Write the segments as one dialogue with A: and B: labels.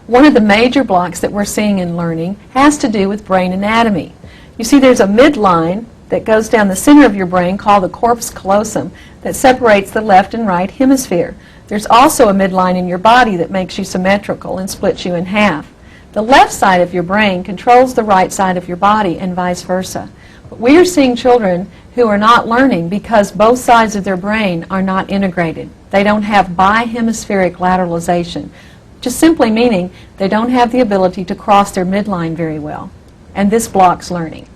A: One of the major blocks that we're seeing in learning has to do with brain anatomy. You see, there's a midline that goes down the center of your brain called the corpus callosum that separates the left and right hemisphere. There's also a midline in your body that makes you symmetrical and splits you in half. The left side of your brain controls the right side of your body and vice versa. But we are seeing children who are not learning because both sides of their brain are not integrated. They don't have bihemispheric lateralization, just simply meaning they don't have the ability to cross their midline very well. And this blocks learning.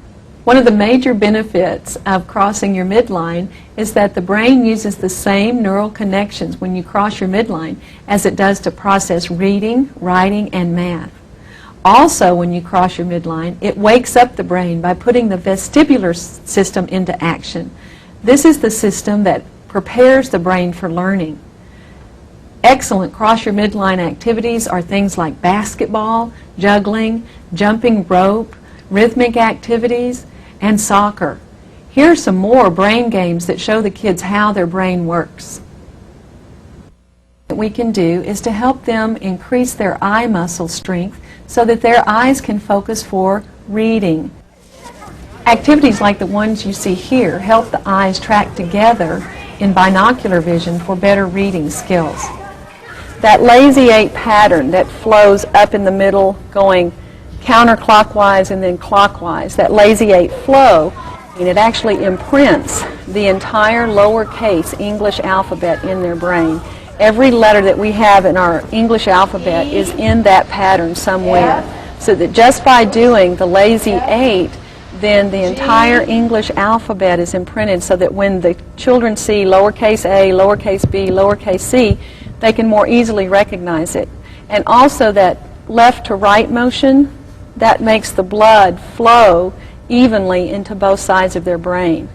A: One of the major benefits of crossing your midline is that the brain uses the same neural connections when you cross your midline as it does to process reading, writing, and math. Also, when you cross your midline, it wakes up the brain by putting the vestibular system into action. This is the system that prepares the brain for learning. Excellent cross your midline activities are things like basketball, juggling, jumping rope, rhythmic activities, and soccer. Here are some more brain games that show the kids how their brain works. What we can do is to help them increase their eye muscle strength so that their eyes can focus for reading. Activities like the ones you see here help the eyes track together in binocular vision for better reading skills. That lazy 8 pattern that flows up in the middle going counterclockwise and then clockwise, that lazy 8 flow, and it actually imprints the entire lowercase English alphabet in their brain. Every letter that we have in our English alphabet is in that pattern somewhere. So that just by doing the lazy 8, then the entire English alphabet is imprinted so that when the children see lowercase a, lowercase b, lowercase c, they can more easily recognize it. And also that left to right motion, that makes the blood flow evenly into both sides of their brain.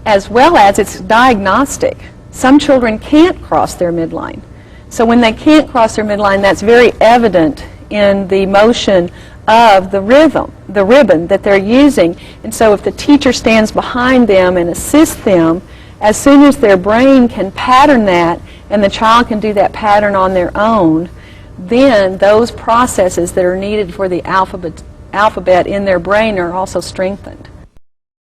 A: As well as it's diagnostic. Some children can't cross their midline. So when they can't cross their midline, that's very evident in the motion of the ribbon that they're using. And so if the teacher stands behind them and assists them, as soon as their brain can pattern that and the child can do that pattern on their own, then those processes that are needed for the alphabet in their brain are also strengthened.